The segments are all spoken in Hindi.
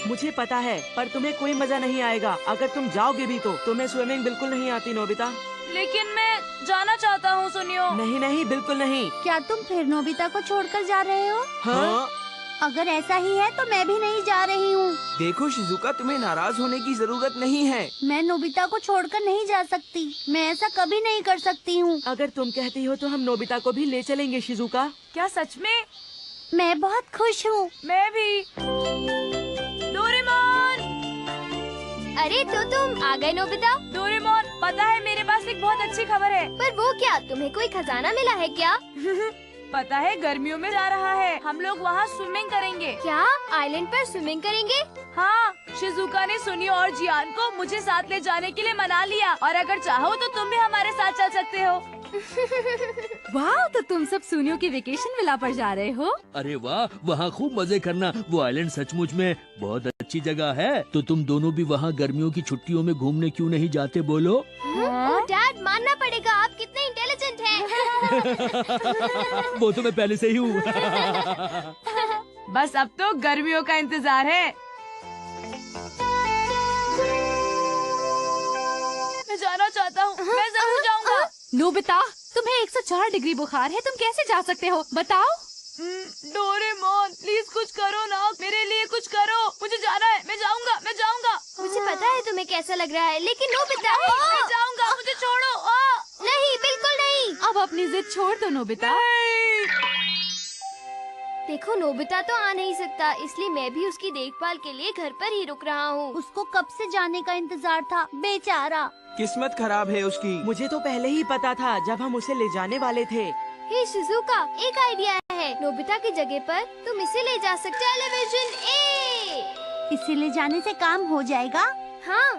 मुझे पता है, पर तुम्हें कोई मजा नहीं आएगा अगर तुम जाओगे भी तो। तुम्हें स्विमिंग बिल्कुल नहीं आती नोबिता। लेकिन मैं जाना चाहता हूँ सुनियो। नहीं नहीं, बिल्कुल नहीं। क्या तुम फिर नोबिता को छोड़कर जा रहे हो? हाँ? अगर ऐसा ही है तो मैं भी नहीं जा रही हूँ। देखो शिजुका, तुम्हें नाराज होने की जरूरत नहीं है। मैं नोबिता को छोड़कर नहीं जा सकती। मैं ऐसा कभी नहीं कर सकती हूँ। अगर तुम कहती हो तो हम नोबिता को भी ले चलेंगे शिजुका। क्या सच में? मैं बहुत खुश हूँ। मैं भी। डोरेमोन! अरे तो तुम आ गए नोबिता। डोरेमोन, पता है मेरे पास एक बहुत अच्छी खबर है। पर वो क्या, तुम्हें कोई खजाना मिला है क्या? पता है गर्मियों में जा रहा है, हम लोग वहाँ स्विमिंग करेंगे। क्या आइलैंड पर स्विमिंग करेंगे? हाँ, शिजुका ने सुनियो और जियान को मुझे साथ ले जाने के लिए मना लिया, और अगर चाहो तो तुम भी हमारे साथ चल सकते हो। वाह, तो तुम सब सुनियो की वेकेशन विला पर जा रहे हो? अरे वाह, वहाँ खूब मजे करना। वो आइलैंड सचमुच में बहुत अच्छी जगह है। तो तुम दोनों भी वहाँ गर्मियों की छुट्टियों में घूमने क्यों नहीं जाते बोलो? ओह डैड, मानना पड़ेगा, आप कितने इंटेलिजेंट हैं। वो तो मैं पहले से ही हूँ। बस अब तो गर्मियों का इंतजार है। मैं जाना चाहता हूँ, मैं जरूर जाऊँगा। नोबिता, तुम्हें 104 डिग्री बुखार है, तुम कैसे जा सकते हो बताओ? डोरेमोन, प्लीज कुछ करो ना, मेरे लिए कुछ करो। मुझे जाना है, मैं जाऊँगा, मैं जाऊँगा। मुझे पता है तुम्हें कैसा लग रहा है, लेकिन नोबिता मैं जाऊँगा, मुझे छोड़ो। नहीं, बिल्कुल नहीं। अब अपनी जिद छोड़ दो नोबिता। देखो नोबिता तो आ नहीं सकता, इसलिए मैं भी उसकी देखभाल के लिए घर पर ही रुक रहा हूँ। उसको कब से जाने का इंतजार था, बेचारा। किस्मत खराब है उसकी। मुझे तो पहले ही पता था जब हम उसे ले जाने वाले थे। हे शिजुका, एक आइडिया है। नोबिता की जगह पर तुम इसे ले जा सकते। टेलीविजन ए। इसे ले जाने से काम हो जाएगा। हाँ,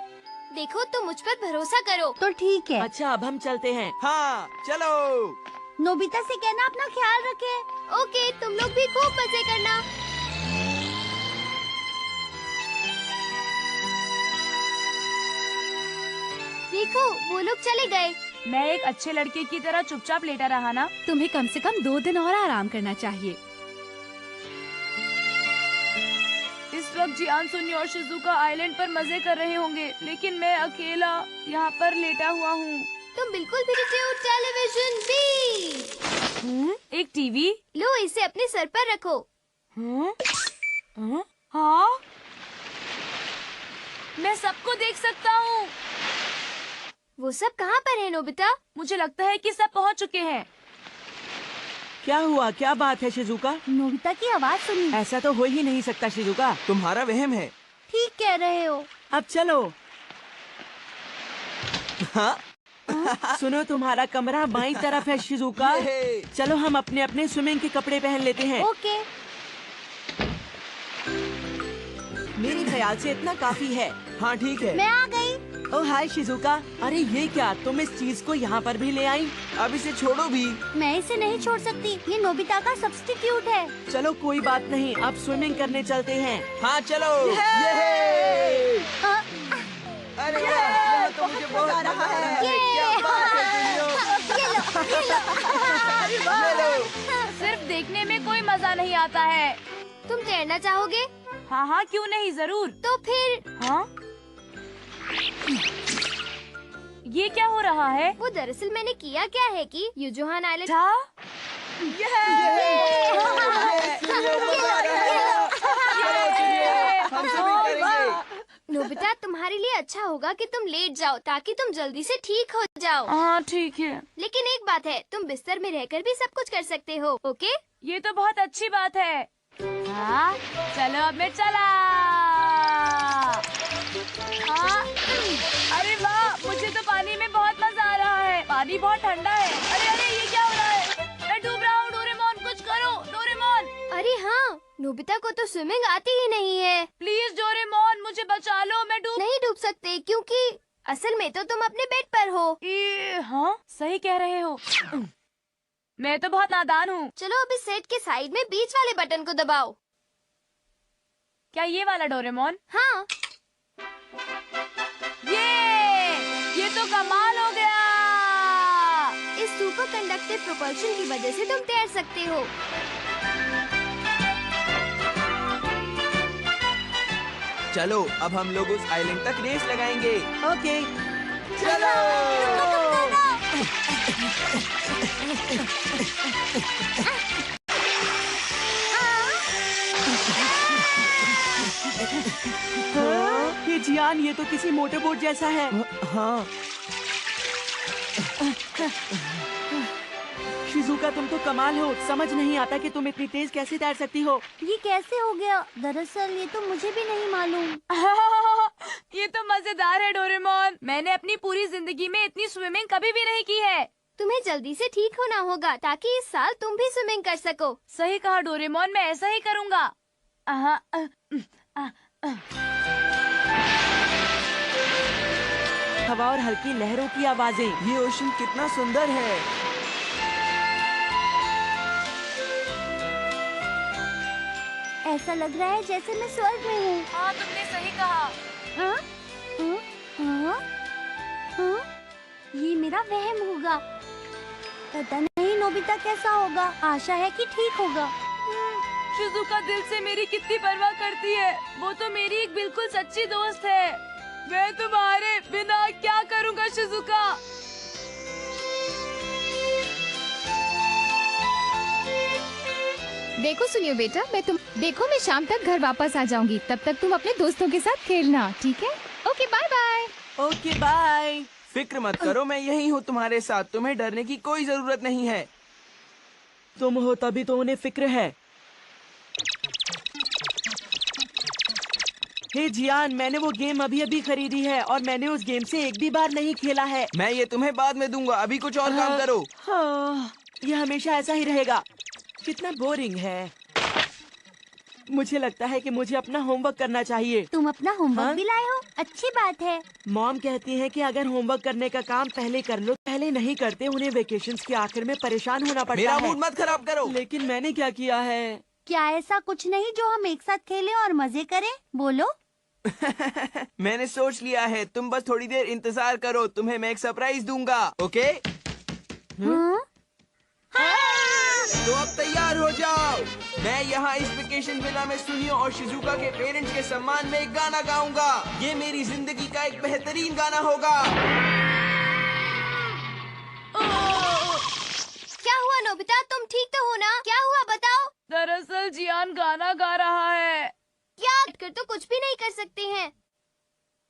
देखो तुम मुझ पर भरोसा करो। तो ठीक है। अच्छा, अब हम चलते हैं। हाँ चलो। नोबिता से कहना अपना ख्याल रखे। ओके, तुम लोग भी खूब मजे करना। देखो वो लोग चले गए। मैं एक अच्छे लड़के की तरह चुपचाप लेटा रहा ना। तुम्हें कम से कम 2 दिन और आराम करना चाहिए। इस वक्त जियान, सुनियो और शिजुका आइलैंड पर मजे कर रहे होंगे, लेकिन मैं अकेला यहाँ पर लेटा हुआ हूँ। तुम बिल्कुल भी नहीं हो। टेलीविजन बी। एक टीवी? लो, इसे अपने सर पर रखो। हाँ, मैं सबको देख सकता हूँ। वो सब कहाँ पर है नोबिता? मुझे लगता है कि सब पहुँच चुके हैं। क्या हुआ, क्या बात है शिजुका? नोबिता की आवाज सुनी। ऐसा तो हो ही नहीं सकता शिजुका। तुम्हारा वहम है। ठीक कह रहे हो। अब चलो। हाँ? सुनो, तुम्हारा कमरा बाईं तरफ है शिजुका। ये। चलो हम अपने अपने स्विमिंग के कपड़े पहन लेते हैं। ओके। मेरे ख्याल से इतना काफी है। हाँ ठीक है। मैं आ गई। ओह हाय शिजुका, अरे ये क्या, तुम इस चीज को यहाँ पर भी ले आई? अब इसे छोड़ो भी। मैं इसे नहीं छोड़ सकती, ये नोबिता का सब्स्टिट्यूट है। चलो कोई बात नहीं, अब स्विमिंग करने चलते हैं। हाँ चलो। ये। अरे वाह, यहाँ तो मुझे बहुत मजा आ रहा है। क्या बात है सुनियो। ये लो। सिर्फ देखने में कोई मजा नहीं आता है। तुम तैरना चाहोगे? हाँ हाँ, क्यों नहीं, जरूर। तो फिर हाँ, ये क्या हो रहा है? वो दरअसल मैंने किया क्या है कि यूजुहान आइलैंड। था? हम सभी करेंगे। नोबिता, तुम्हारे लिए अच्छा होगा कि तुम लेट जाओ ताकि तुम जल्दी से ठीक हो जाओ। हाँ ठीक है। लेकिन एक बात है, तुम बिस्तर में रहकर भी सब कुछ कर सकते हो। ओके? ये तो बहुत अच्छी बात है। हाँ, चलो अब मैं चला। हाँ, अरे वाह, मुझे तो पानी में बहुत मजा आ रहा है। पानी बहुत ठंडा है। अरे अरे, ये क्या हो रहा है? मैं डूब रहा हूँ। डोरेमोन, कुछ करो। डोरेमोन, अरे हाँ, नोबिता को तो स्विमिंग आती ही नहीं है। प्लीज डोरेमोन, मुझे बचा लो, मैं नहीं डूब सकते क्योंकि असल में तो तुम अपने बेड पर हो। हाँ, सही कह रहे हो। मैं तो बहुत नादान हूँ। चलो अभी सेट के साइड में बीच वाले बटन को दबाओ। क्या ये वाला डोरेमोन? हाँ, ये तो कमाल हो गया। इस सुपर कंडक्टिव प्रोपल्शन की वजह से तुम तैर सकते हो। चलो अब हम लोग उस आइलैंड तक रेस लगाएंगे। ओके। चलो। ये जियान, ये तो किसी मोटर बोट जैसा है। हाँ। शिजुका, तुम तो कमाल हो। समझ नहीं आता कि तुम इतनी तेज कैसे तैर सकती हो। ये कैसे हो गया? दरअसल ये तो मुझे भी नहीं मालूम। ये तो मजेदार है डोरेमोन। मैंने अपनी पूरी जिंदगी में इतनी स्विमिंग कभी भी नहीं की है। तुम्हें जल्दी से ठीक होना होगा ताकि इस साल तुम भी स्विमिंग कर सको। सही कहा डोरेमोन, मैं ऐसा ही करूँगा। हवा और हल्की लहरों की आवाजें। ये ओशन कितना सुंदर है। ऐसा लग रहा है जैसे मैं स्वर्ग में हूँ। हाँ, तुमने सही कहा। हाँ? हाँ? हाँ? हाँ? ये मेरा वहम होगा। पता नहीं नोबिता कैसा होगा। आशा है कि ठीक होगा। शिजुका दिल से मेरी कितनी परवाह करती है। वो तो मेरी एक बिल्कुल सच्ची दोस्त है। मैं तुम्हारे बिना क्या करूँगा शिजुका? देखो सुनियो बेटा, मैं शाम तक घर वापस आ जाऊंगी। तब तक तुम अपने दोस्तों के साथ खेलना, ठीक है? Okay, bye bye. Okay bye. फिक्र मत करो, मैं यही हूँ तुम्हारे साथ। तुम्हें डरने की कोई जरूरत नहीं है। तुम हो तभी तो उन्हें फिक्र है। हे जियान, मैंने वो गेम अभी अभी खरीदी है और मैंने उस गेम से एक भी बार नहीं खेला है। मैं ये तुम्हें बाद में दूंगा, अभी कुछ और काम करो। हाँ, ये हमेशा ऐसा ही रहेगा। कितना बोरिंग है। मुझे लगता है कि मुझे अपना होमवर्क करना चाहिए। तुम अपना होमवर्क हाँ? भी लाए हो? अच्छी बात है। मॉम कहती है कि अगर होमवर्क करने का काम पहले कर लो, पहले नहीं करते उन्हें वेकेशंस के आखिर में परेशान होना पड़ता मेरा है। मूड मत खराब करो। लेकिन मैंने क्या किया है? क्या ऐसा कुछ नहीं जो हम एक साथ खेलें और मजे करें? बोलो। मैंने सोच लिया है, तुम बस थोड़ी देर इंतजार करो, तुम्हें मैं एक सरप्राइज दूंगा। ओके? तो अब तैयार हो जाओ। मैं यहाँ इस वेकेशन विला में सुनियो और शिजुका के पेरेंट्स के सम्मान में एक गाना गाऊंगा। ये मेरी जिंदगी का एक बेहतरीन गाना होगा। क्या हुआ नोबिता, तुम ठीक तो हो ना? क्या हुआ बताओ? दरअसल जियान गाना गा रहा है। क्या कर तो कुछ भी नहीं कर सकते हैं।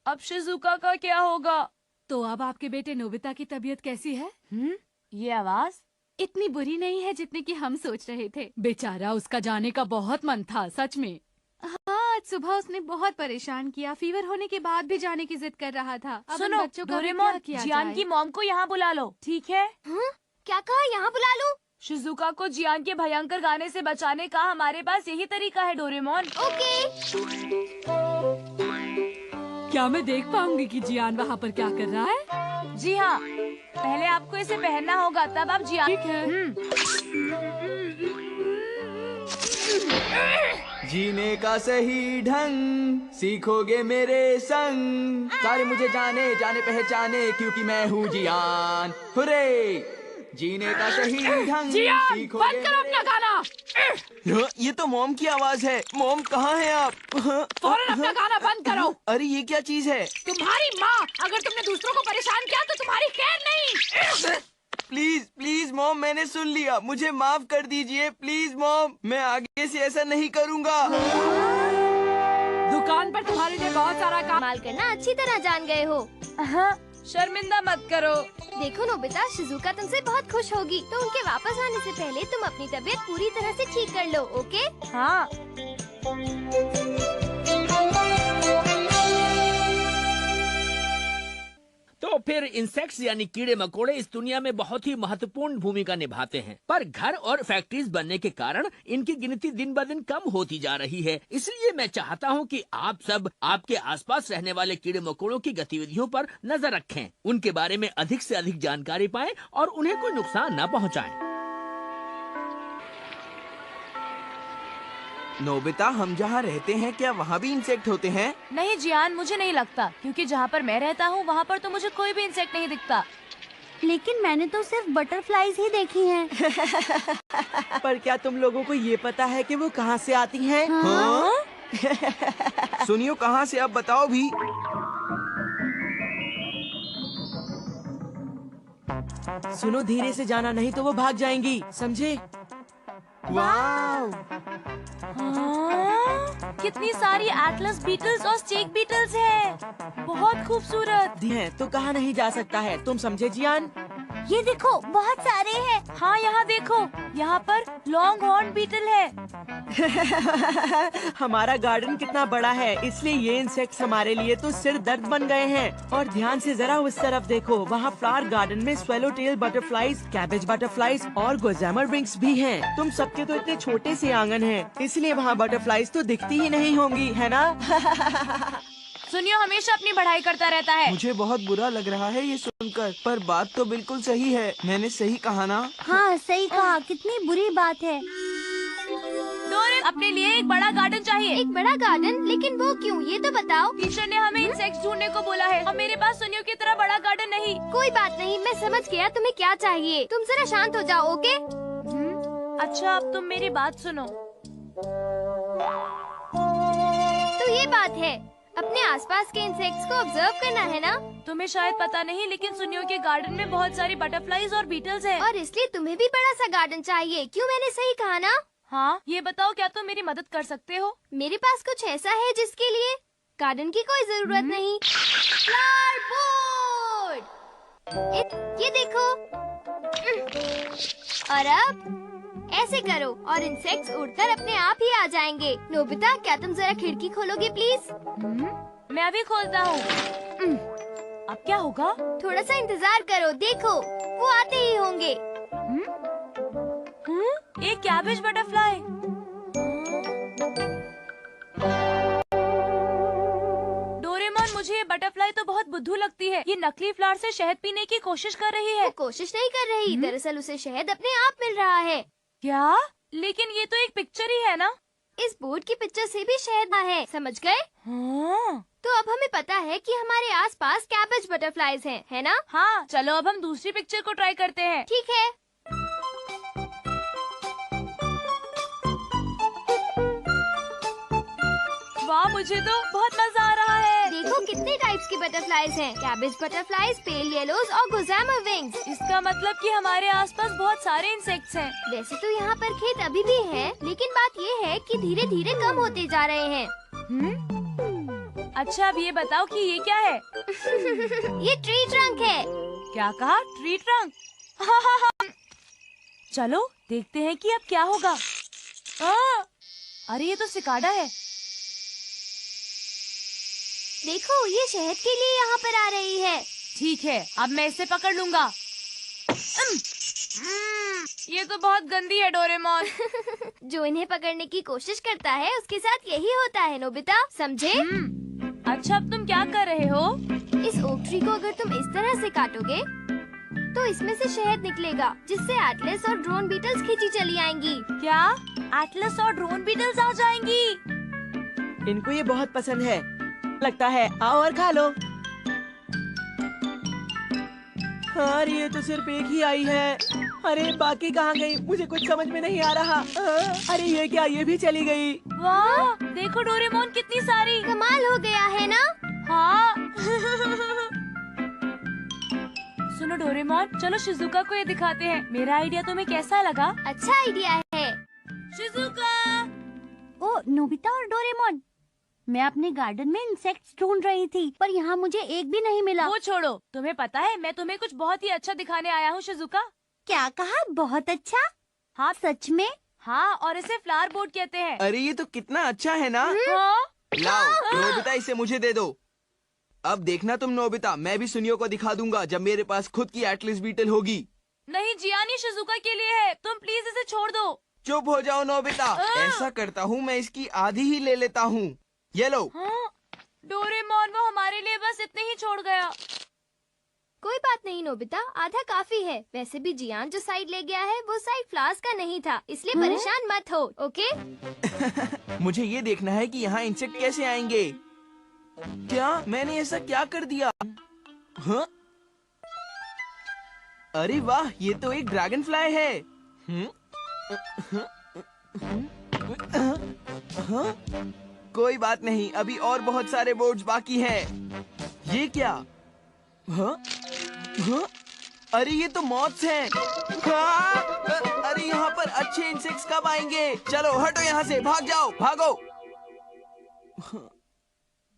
अब शिजुका का क्या होगा? तो अब आपके बेटे नोबिता की तबीयत कैसी है? ये आवाज इतनी बुरी नहीं है जितनी कि हम सोच रहे थे। बेचारा, उसका जाने का बहुत मन था, सच में। हाँ, आज सुबह उसने बहुत परेशान किया। फीवर होने के बाद भी जाने की जिद कर रहा था। अब इन सुनो बच्चों का भी डोरेमोन, क्या किया जियान जाए? की मॉम को यहाँ बुला लो, ठीक है? क्या कहा, यहाँ बुला लूं? शिजुका को जियान के भयंकर गाने से बचाने का हमारे पास यही तरीका है डोरेमोन। ओके। क्या मैं देख पाऊंगी कि जियान वहाँ पर क्या कर रहा है? जी हाँ, पहले आपको इसे पहनना होगा, तब आप जियान। ठीक है। जीने का सही ढंग सीखोगे मेरे संग। सारे मुझे जाने जाने पहचाने, क्योंकि मैं हूँ जियान। हुरे! जीने का सही ढंग सीखोगे। बंद करो अपना गाना। ये तो मॉम की आवाज है। मॉम, कहाँ हैं आप? फौरन अपना गाना बंद करो। अरे ये क्या चीज है? तुम्हारी माँ, अगर तुमने दूसरों को परेशान किया तो तुम्हारी खैर नहीं। प्लीज प्लीज मॉम, मैंने सुन लिया, मुझे माफ कर दीजिए। प्लीज मॉम, मैं आगे से ऐसा नहीं करूँगा। दुकान पर तुम्हारे लिए बहुत सारा काम। माल करना अच्छी तरह जान गए हो। शर्मिंदा मत करो। देखो नोबिता, शिजुका तुमसे बहुत खुश होगी, तो उनके वापस आने से पहले तुम अपनी तबीयत पूरी तरह से ठीक कर लो, ओके? हाँ। तो फिर इंसेक्ट्स यानी कीड़े मकोड़े इस दुनिया में बहुत ही महत्वपूर्ण भूमिका निभाते हैं, पर घर और फैक्ट्रीज बनने के कारण इनकी गिनती दिन ब दिन कम होती जा रही है। इसलिए मैं चाहता हूं कि आप सब आपके आसपास रहने वाले कीड़े मकोड़ों की गतिविधियों पर नजर रखें, उनके बारे में अधिक से अधिक जानकारी पाएं और उन्हें कोई नुकसान न पहुंचाएं। नोबिता, हम जहाँ रहते हैं क्या वहाँ भी इंसेक्ट होते हैं? नहीं जियान, मुझे नहीं लगता, क्योंकि जहाँ पर मैं रहता हूँ वहाँ पर तो मुझे कोई भी इंसेक्ट नहीं दिखता। लेकिन मैंने तो सिर्फ बटरफ्लाईज ही देखी हैं। पर क्या तुम लोगों को ये पता है कि वो कहाँ से आती हैं? हाँ? सुनियो कहाँ से अब बताओ भी। सुनो, धीरे से जाना, नहीं तो वो भाग जाएंगी, समझे? वाव! हाँ, कितनी सारी एटलस बीटल्स और स्टेक बीटल्स हैं। बहुत खूबसूरत। हैं तो कहाँ नहीं जा सकता है, तुम समझे जियान? ये देखो, बहुत सारे हैं। हाँ, यहाँ देखो, यहाँ पर लॉन्ग हॉर्न बीटल है। हमारा गार्डन कितना बड़ा है, इसलिए ये इंसेक्ट्स हमारे लिए तो सिर दर्द बन गए हैं। और ध्यान से जरा उस तरफ देखो, वहाँ फ्लावर गार्डन में swallowtail butterflies, cabbage butterflies और गोजामर विंग्स भी हैं। तुम सबके तो इतने छोटे से आंगन हैं, इसलिए वहाँ बटरफ्लाईज तो दिखती ही नहीं होंगी, है ना? सुनियो हमेशा अपनी बढ़ाई करता रहता है। मुझे बहुत बुरा लग रहा है ये सुनकर, पर बात तो बिल्कुल सही है। मैंने सही कहा ना? हाँ, सही कहा, कितनी बुरी बात है। डोरेमोन, अपने लिए एक बड़ा गार्डन चाहिए। एक बड़ा गार्डन, लेकिन वो क्यों, ये तो बताओ। टीचर ने हमें इंसेक्ट्स ढूंढने को बोला है और मेरे पास सुनियो की तरह बड़ा गार्डन नहीं। कोई बात नहीं, मैं समझ गया तुम्हें क्या चाहिए। तुम जरा शांत हो जाओ, ओके? अच्छा, अब तुम मेरी बात सुनो। तो ये बात है, अपने आसपास के इंसेक्ट्स को ऑब्जर्व करना है ना? तुम्हें शायद पता नहीं, लेकिन सुनियो के गार्डन में बहुत सारी बटरफ्लाईज और बीटल्स हैं। और इसलिए तुम्हें भी बड़ा सा गार्डन चाहिए। क्यों, मैंने सही कहा ना? हाँ, ये बताओ, क्या तुम मेरी मदद कर सकते हो? मेरे पास कुछ ऐसा है जिसके लिए गार्डन की कोई जरूरत नहीं। फ्लावर बोर्ड, ये देखो। और अब ऐसे करो और इंसेक्ट्स उड़कर अपने आप ही आ जाएंगे। नोबिता, क्या तुम जरा खिड़की खोलोगे प्लीज? मैं अभी खोलता हूँ। अब क्या होगा? थोड़ा सा इंतजार करो, देखो वो आते ही होंगे। एक कैबेज बटरफ्लाई। डोरेमोन, मुझे ये बटरफ्लाई तो बहुत बुद्धू लगती है। ये नकली फ्लावर से शहद पीने की कोशिश कर रही है। वो कोशिश नहीं कर रही, दरअसल उसे शहद अपने आप मिल रहा है। क्या? लेकिन ये तो एक पिक्चर ही है ना? इस बोर्ड की पिक्चर से भी शहद है, समझ गए? हाँ। तो अब हमें पता है कि हमारे आसपास कैबेज बटरफ्लाईज हैं, है ना? हाँ, चलो अब हम दूसरी पिक्चर को ट्राई करते हैं। ठीक है। वाह, मुझे तो बहुत मजा आ रहा है। देखो कितने टाइप्स की बटरफ्लाईज हैं। कैबेज बटरफ्लाईज, पेल येलोज और गोजामर विंग्स। इसका मतलब कि हमारे आसपास बहुत सारे इंसेक्ट्स हैं। वैसे तो यहाँ पर खेत अभी भी है, लेकिन बात ये है कि धीरे धीरे कम होते जा रहे हैं। अच्छा, अब ये बताओ कि ये क्या है? ये ट्री ट्रंक है। क्या कहा? Tree trunk? चलो देखते हैं कि अब क्या होगा। अरे ये तो सिकाडा है। देखो, ये शहद के लिए यहाँ पर आ रही है। ठीक है, अब मैं इसे पकड़ लूंगा। ये तो बहुत गंदी है डोरेमोन। जो इन्हें पकड़ने की कोशिश करता है उसके साथ यही होता है, नोबिता, समझे? अच्छा, अब तुम क्या कर रहे हो? इस ओक ट्री को अगर तुम इस तरह से काटोगे तो इसमें से शहद निकलेगा, जिससे एटलस और ड्रोन बीटल्स खींची चली आएंगी। क्या? एटलस और ड्रोन बीटल्स आ जाएंगी? इनको ये बहुत पसंद है लगता है। आओ और खा लो। अरे ये तो सिर्फ एक ही आई है। अरे बाकी कहाँ गई? मुझे कुछ समझ में नहीं आ रहा। अरे ये क्या, ये भी चली गई? वाह, देखो डोरेमोन, कितनी सारी। कमाल हो गया है ना? हाँ। सुनो डोरेमोन, चलो शिजुका को ये दिखाते हैं। मेरा आइडिया तुम्हें कैसा लगा? अच्छा आइडिया है। शिजुका! ओ नोबिता और डोरेमोन, मैं अपने गार्डन में इंसेक्ट्स ढूंढ रही थी, पर यहाँ मुझे एक भी नहीं मिला। वो छोड़ो, तुम्हें पता है मैं तुम्हें कुछ बहुत ही अच्छा दिखाने आया हूँ शिजुका। क्या कहा? बहुत अच्छा? हाँ सच में? हाँ, और इसे फ्लावर बोर्ड कहते हैं। अरे ये तो कितना अच्छा है ना? हाँ? लाओ नोबिता, इसे मुझे दे दो। अब देखना तुम नोबिता, मैं भी सुनियो को दिखा दूंगा जब मेरे पास खुद की एटलस बीटल होगी। नहीं, जियानी शिजुका के लिए है, तुम प्लीज इसे छोड़ दो। चुप हो जाओ नोबिता। ऐसा करता हूँ, मैं इसकी आधी ही ले लेता हूँ। ये लो। हाँ? डोरेमोन, वो हमारे लिए बस इतने ही छोड़ गया। कोई बात नहीं नोबिता, आधा काफी है। वैसे भी जियान जो साइड ले गया है वो साइड फ्लावर्स का नहीं था, इसलिए परेशान मत हो, ओके? मुझे ये देखना है कि यहाँ इंसेक्ट कैसे आएंगे। क्या मैंने ऐसा क्या कर दिया? हाँ? अरे वाह, ये तो एक ड्रैगन फ्लाई है। हाँ? कोई बात नहीं, अभी और बहुत सारे बोर्ड्स बाकी हैं। ये क्या? हाँ? हाँ? अरे ये तो मॉथ्स हैं। हाँ? अरे यहाँ पर अच्छे इंसेक्ट्स कब आएंगे? चलो हटो यहाँ से, भाग जाओ, भागो।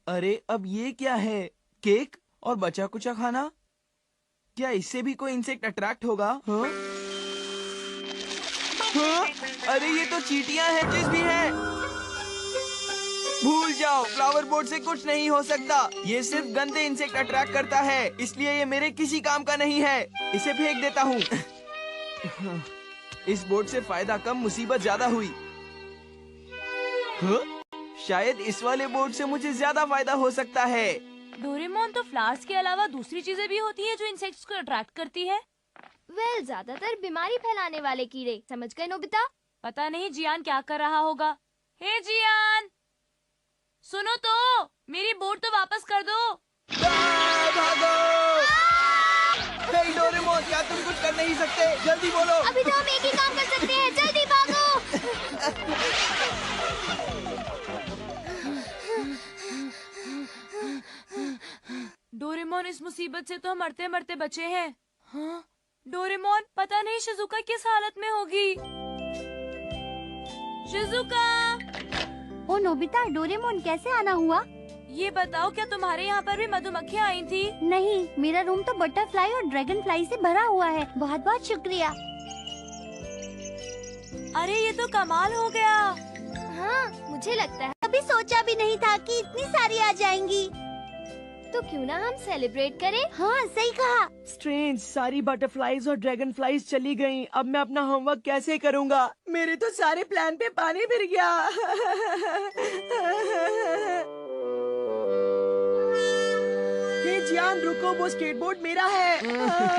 अरे अब ये क्या है? केक और बचा कुचा खाना? क्या इससे भी कोई इंसेक्ट अट्रैक्ट होगा? हाँ? हाँ? अरे ये तो चींटियां हैं, जिस भी हैं। भूल जाओ, फ्लावर बोर्ड से कुछ नहीं हो सकता। ये सिर्फ गंदे इंसेक्ट अट्रैक्ट करता है, इसलिए ये मेरे किसी काम का नहीं है। इसे फेंक देता हूँ। इस बोर्ड से फायदा कम, मुसीबत ज्यादा हुई। हाँ? शायद इस वाले बोर्ड से मुझे ज्यादा फायदा हो सकता है। डोरेमोन, तो फ्लावर्स के अलावा दूसरी चीजें भी होती है जो इंसेक्ट्स को अट्रैक्ट करती है? वेल, ज्यादातर बीमारी फैलाने वाले कीड़े। समझ गए नोबिता? पता नहीं जियान क्या कर रहा होगा। हे जियान, सुनो तो, मेरी बोर्ड तो वापस कर दो। भागो! हे डोरेमोन, क्या तुम कुछ कर नहीं सकते? जल्दी बोलो। अभी तो हम एक ही काम कर सकते हैं, जल्दी भागो। डोरेमोन, इस मुसीबत से तो हम मरते मरते बचे हैं। हाँ? डोरेमोन, पता नहीं शिजुका किस हालत में होगी। शिजुका! ओ नोबिता, डोरेमोन कैसे आना हुआ? ये बताओ, क्या तुम्हारे यहाँ पर भी मधुमक्खियाँ आई थी? नहीं, मेरा रूम तो बटरफ्लाई और ड्रैगन फ्लाई से भरा हुआ है। बहुत बहुत शुक्रिया। अरे ये तो कमाल हो गया। हाँ, मुझे लगता है। कभी सोचा भी नहीं था कि इतनी सारी आ जाएंगी। तो क्यों ना हम सेलिब्रेट करें? हाँ, सही कहा। स्ट्रेंज, सारी बटरफ्लाईज और ड्रैगन फ्लाईज चली गईं। अब मैं अपना होमवर्क कैसे करूँगा? मेरे तो सारे प्लान पे पानी फिर गया। हे जियान, रुको, वो स्केटबोर्ड मेरा है।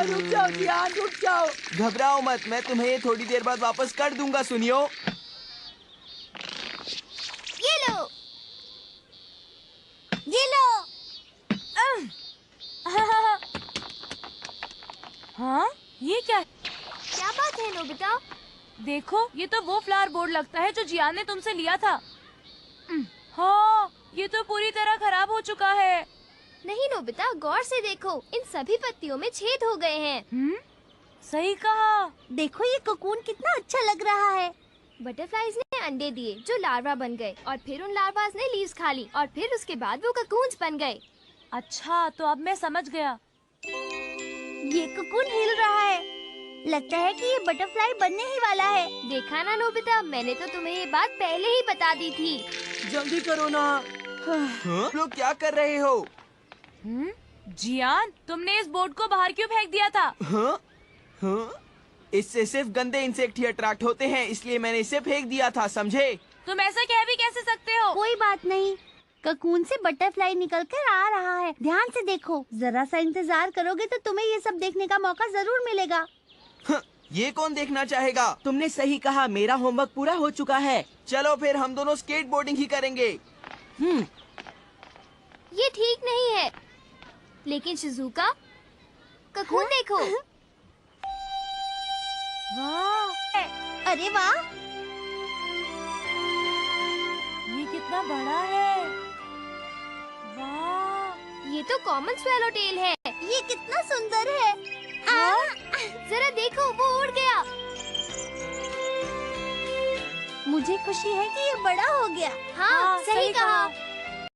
रुक जाओ जियान, रुक जाओ। घबराओ मत, मैं तुम्हें थोड़ी देर बाद वापस कर दूंगा। सुनियो, ये लो। ये लो। हाँ? ये क्या? क्या बात है नोबिता? देखो, ये तो वो फ्लावर बोर्ड लगता है जो जियान ने तुमसे लिया था। हाँ, ये तो पूरी तरह खराब हो चुका है। नहीं नोबिता, गौर से देखो, इन सभी पत्तियों में छेद हो गए हैं। सही कहा। देखो ये कोकून कितना अच्छा लग रहा है। बटरफ्लाईज ने अंडे दिए जो लार्वा बन गए, और फिर उन लार्वास ने लीव्स खा ली, और फिर उसके बाद वो ककून्स बन गए। अच्छा, तो अब मैं समझ गया। ये कोकून हिल रहा है। लगता है कि ये बटरफ्लाई बनने ही वाला है। देखा ना नोबिता, मैंने तो तुम्हें ये बात पहले ही बता दी थी। जल्दी करो ना। हाँ? लोग क्या कर रहे हो? जियान, तुमने इस बोर्ड को बाहर क्यों फेंक दिया था? हाँ? हाँ? इससे सिर्फ गंदे इंसेक्ट ही अट्रैक्ट होते हैं, इसलिए मैंने इसे फेंक दिया था, समझे? तुम ऐसा कह भी कैसे सकते हो? कोई बात नहीं, ककून से बटरफ्लाई निकल कर आ रहा है। ध्यान से देखो, जरा सा इंतजार करोगे तो तुम्हें ये सब देखने का मौका जरूर मिलेगा। हाँ, ये कौन देखना चाहेगा? तुमने सही कहा, मेरा होमवर्क पूरा हो चुका है। चलो फिर हम दोनों स्केटबोर्डिंग ही करेंगे। ये ठीक नहीं है। लेकिन शिजुका, ककून देखो। वाह! अरे वाह, ये कितना बड़ा है। वाह! ये तो कॉमन स्वेलो टेल है। ये कितना सुंदर है। जरा देखो, वो उड़ गया। मुझे खुशी है कि ये बड़ा हो गया। हाँ,